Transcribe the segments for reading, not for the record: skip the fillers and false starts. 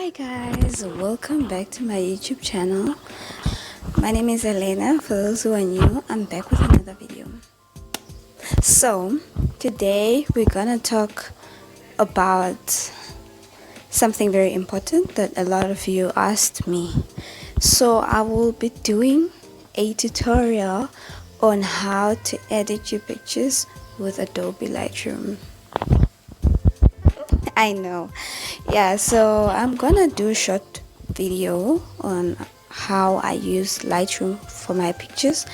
Hi guys, welcome back to my YouTube channel. My name is Elena. For those who are new, I'm back with another video. So today we're gonna talk about something very important that a lot of you asked me. So I will be doing a tutorial on how to edit your pictures with Adobe Lightroom. I know. Yeah, so I'm gonna do a short video on how I use Lightroom for my pictures,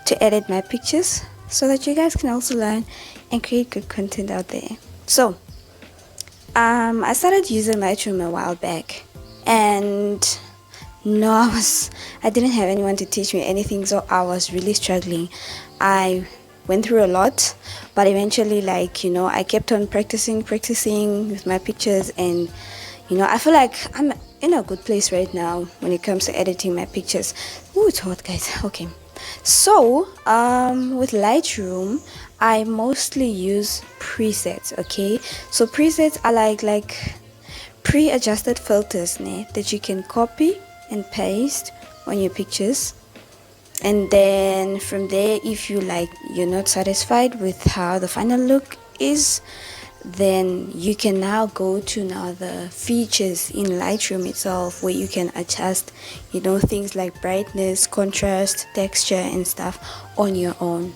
to edit my pictures, so that you guys can also learn and create good content out there. So I started using Lightroom a while back, and no, I didn't have anyone to teach me anything, so I was really struggling. I went through a lot, but eventually, I kept on practicing with my pictures, and I feel like I'm in a good place right now when it comes to editing my pictures. Ooh, it's hot, guys. Okay, so with Lightroom I mostly use presets. Okay, so presets are like pre-adjusted filters that you can copy and paste on your pictures, and then from there, if you're not satisfied with how the final look is, then you can now go to the features in Lightroom itself, where you can adjust things like brightness, contrast, texture and stuff on your own.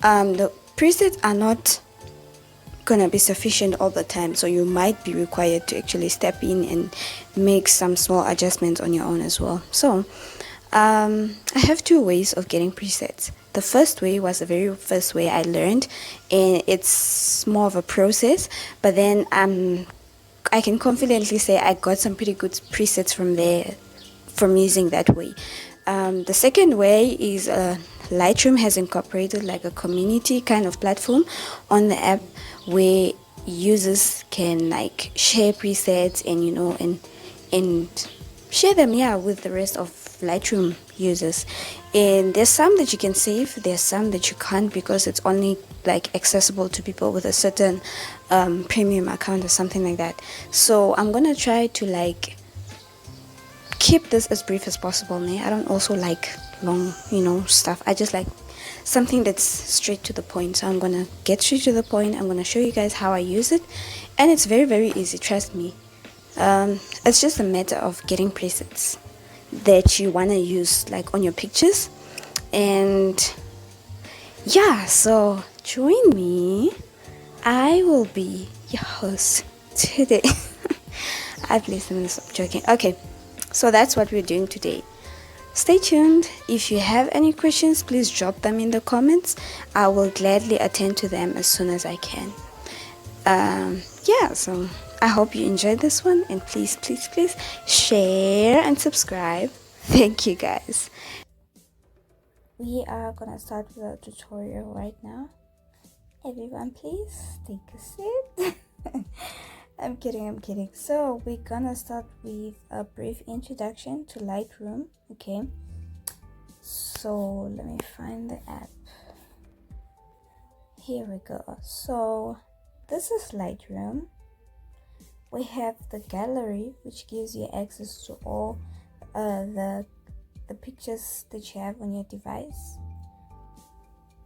The presets are not gonna be sufficient all the time, so you might be required to actually step in and make some small adjustments on your own as well. So I have two ways of getting presets. The first way was the very first way I learned, and it's more of a process, but then I can confidently say I got some pretty good presets from there, from using that way. The second way is Lightroom has incorporated like a community kind of platform on the app, where users can share presets and share them with the rest of Lightroom users. And there's some that you can save, there's some that you can't, because it's only accessible to people with a certain premium account or something like that. So I'm gonna try to keep this as brief as possible. I don't also like long stuff. I just like something that's straight to the point. So I'm gonna get straight to the point. I'm gonna show you guys how I use it, and it's very, very easy, trust me. It's just a matter of getting presets that you want to use on your pictures. And yeah, so join me. I will be your host today. Please let me stop joking. Okay, so that's what we're doing today. Stay tuned. If you have any questions, please drop them in the comments. I will gladly attend to them as soon as I can. Yeah, so I hope you enjoyed this one, and please share and subscribe. Thank you guys. We are gonna start with a tutorial right now. Everyone please take a seat. I'm kidding. So we're gonna start with a brief introduction to Lightroom. Okay, so let me find the app. Here we go. So this is Lightroom. We have the gallery, which gives you access to all the pictures that you have on your device.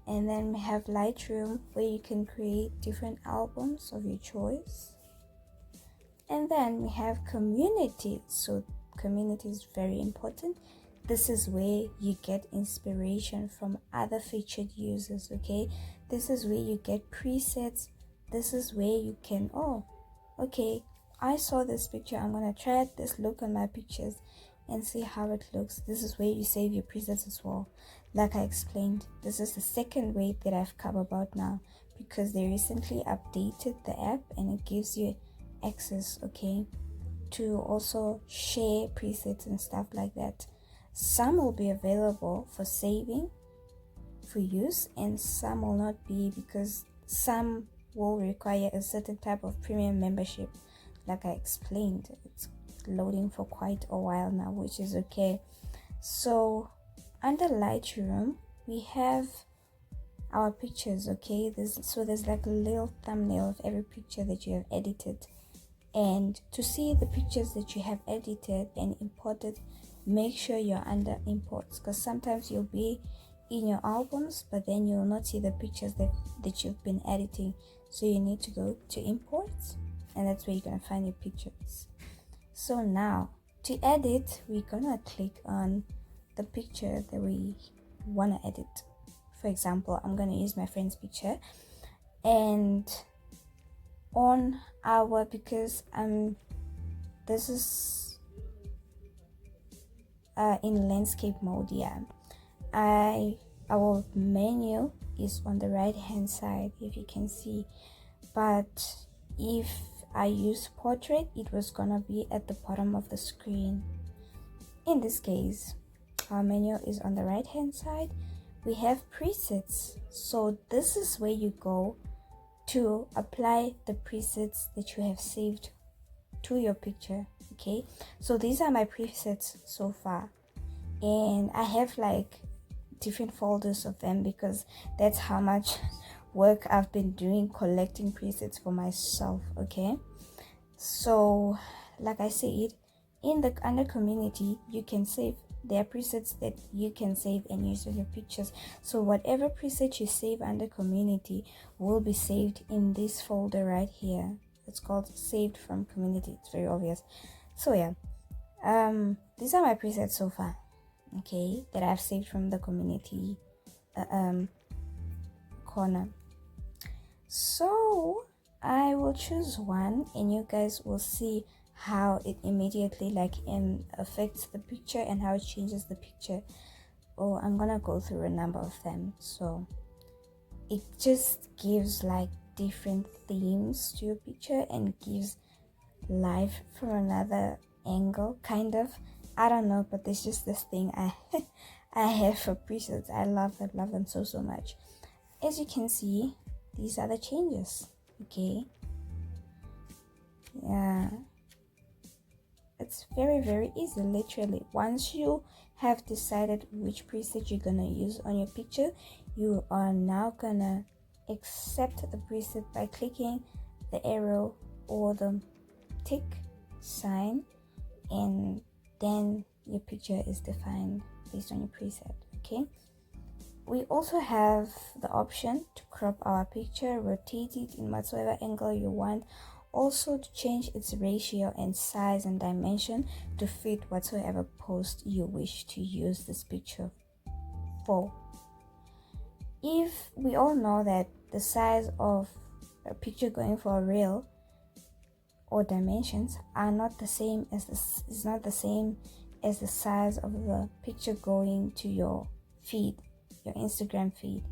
And then we have Lightroom, where you can create different albums of your choice. And then we have community. So community is very important. This is where you get inspiration from other featured users. Okay, this is where you get presets. This is where you can, okay, I saw this picture, I'm gonna try this look on my pictures and see how it looks. This is where you save your presets as well. Like I explained, this is the second way that I've come about now, because they recently updated the app and it gives you access, okay, to also share presets and stuff like that. Some will be available for saving, for use, and some will not be, because some will require a certain type of premium membership. Like I explained, it's loading for quite a while now, which is okay. So under Lightroom we have our pictures. Okay, there's like a little thumbnail of every picture that you have edited And to see the pictures that you have edited and imported, make sure you're under imports, because sometimes you'll be in your albums but then you'll not see the pictures that you've been editing. So you need to go to imports, and that's where you're gonna find your pictures. So now to edit, we're gonna click on the picture that we want to edit. For example, I'm gonna use my friend's picture, and on our, because this is in landscape mode. Yeah, our menu is on the right hand side, if you can see, but if I use portrait, it was gonna be at the bottom of the screen. In this case, our menu is on the right hand side. We have presets, so this is where you go to apply the presets that you have saved to your picture. Okay, so these are my presets so far, and I have like different folders of them because that's how much work I've been doing collecting presets for myself. Okay, so like I said, in the under community, you can save, there are presets that you can save and use with your pictures. So whatever preset you save under community will be saved in this folder right here. It's called saved from community. It's very obvious. So yeah, these are my presets so far, okay, that I've saved from the community corner. So I will choose one, and you guys will see how it immediately like affects the picture and how it changes the picture. Oh, I'm gonna go through a number of them. So it just gives like different themes to your picture and gives life from another angle, kind of. I don't know, but there's just this thing I have for presets. I love them so much. As you can see, these are the changes. Okay, yeah, it's very easy. Literally, once you have decided which preset you're gonna use on your picture, you are now gonna accept the preset by clicking the arrow or the tick sign, and then your picture is defined based on your preset. Okay, we also have the option to crop our picture, rotate it in whatsoever angle you want, also to change its ratio and size and dimension to fit whatsoever post you wish to use this picture for. If we all know that the size of a picture going for a reel or dimensions are not the same as is not the same as the size of the picture going to your feed, your Instagram feed.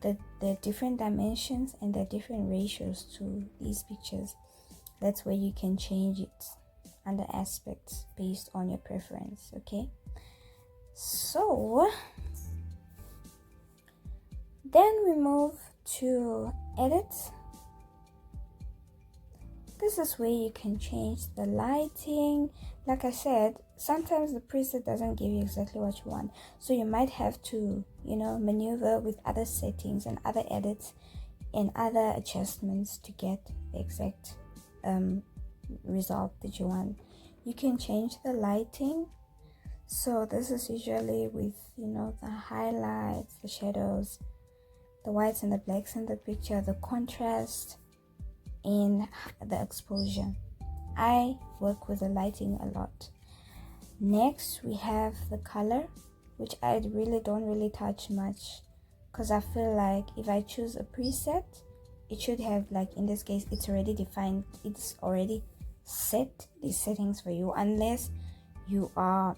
There are different dimensions and there are different ratios to these pictures. That's where you can change it under aspects based on your preference. Okay, so then we move to edit. This is where you can change the lighting. Like I said, sometimes the preset doesn't give you exactly what you want, so you might have to, maneuver with other settings and other edits and other adjustments to get the exact result that you want. You can change the lighting. So this is usually with the highlights, the shadows, the whites and the blacks in the picture, the contrast, and the exposure. I work with the lighting a lot. Next we have the color, which I really don't touch much, because I feel like if I choose a preset, it should have, like in this case, it's already defined, it's already set these settings for you, unless you are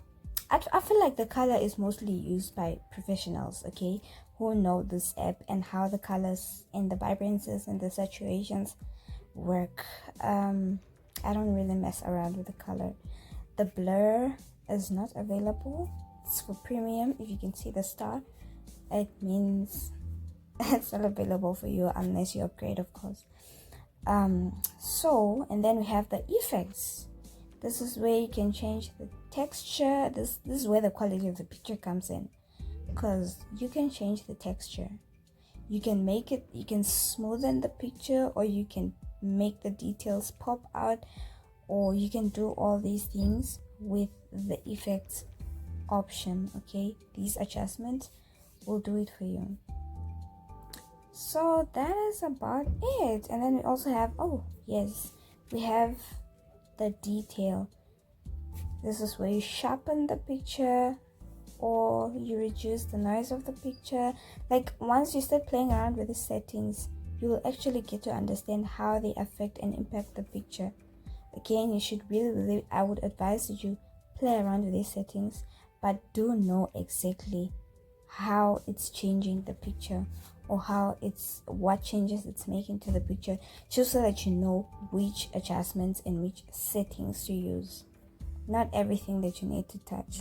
I feel like the color is mostly used by professionals, okay, who know this app and how the colors and the vibrancies and the saturations work. I don't really mess around with the color. The blur is not available. It's for premium. If you can see the star, it means it's not available for you unless you upgrade, of course. And then we have the effects. This is where you can change the texture. This is where the quality of the picture comes in, because you can change the texture. You can smoothen the picture, or you can make the details pop out, or you can do all these things with the effects option. Okay, these adjustments will do it for you. So that is about it. And then we also have, oh yes, we have the detail. This is where you sharpen the picture or you reduce the noise of the picture. Like once you start playing around with the settings, you will actually get to understand how they affect and impact the picture. Again, you should really, I would advise that you play around with these settings, but do know exactly how it's changing the picture, or what changes it's making to the picture, just so that you know which adjustments and which settings to use. Not everything that you need to touch.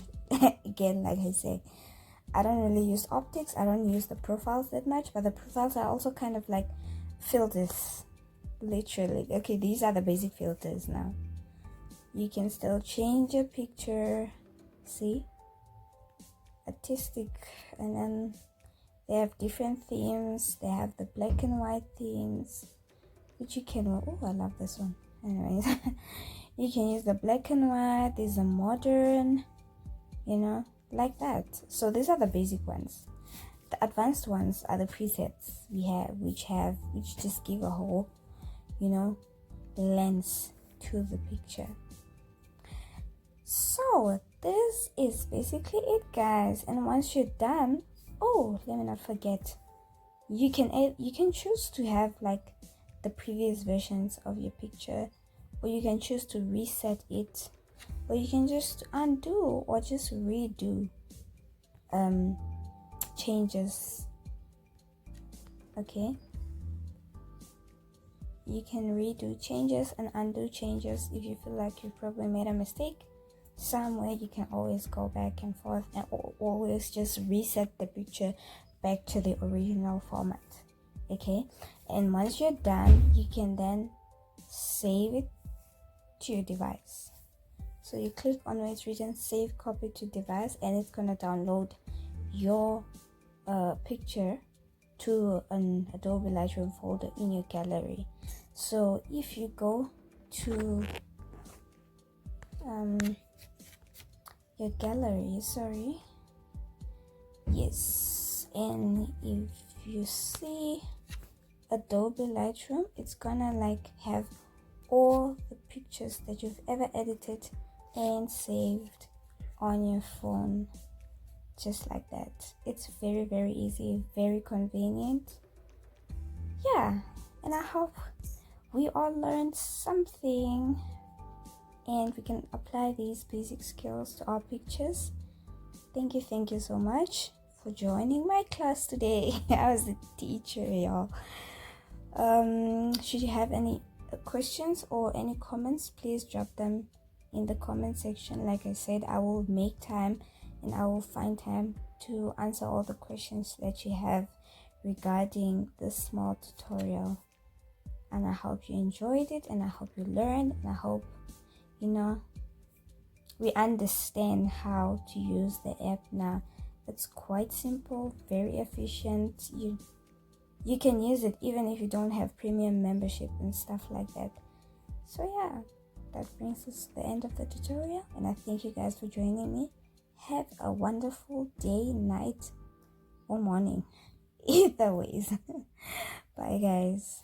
Again, like I say, I don't really use optics, I don't use the profiles that much, but the profiles are also kind of like filters, literally. Okay, these are the basic filters. Now you can still change your picture, see, artistic, and then they have different themes. They have the black and white themes, which you can, oh, I love this one. Anyways, you can use the black and white. There's a modern, like that. So these are the basic ones. The advanced ones are the presets we have, which just give a whole, lens to the picture. So this is basically it, guys. And once you're done, oh, let me not forget, you can choose to have like the previous versions of your picture, or you can choose to reset it, or you can just undo or just redo changes. Okay, you can redo changes and undo changes if you feel like you probably made a mistake somewhere. You can always go back and forth and always just reset the picture back to the original format. Okay, and once you're done, you can then save it to your device. So you click on where it's written save copy to device, and it's gonna download your picture to an Adobe Lightroom folder in your gallery. So if you go to your gallery, and if you see Adobe Lightroom, it's gonna like have all the pictures that you've ever edited and saved on your phone, just like that. It's very, very easy, very convenient. Yeah, and I hope we all learned something and we can apply these basic skills to our pictures. Thank you so much for joining my class today. I was the teacher, y'all. Should you have any questions or any comments, please drop them in the comment section. Like I said, I will make time and I will find time to answer all the questions that you have regarding this small tutorial. And I hope you enjoyed it, and I hope you learned, and I hope we understand how to use the app now. It's quite simple, very efficient. You can use it even if you don't have premium membership and stuff like that. So yeah, that brings us to the end of the tutorial, and I thank you guys for joining me. Have a wonderful day, night, or morning, either ways. Bye guys.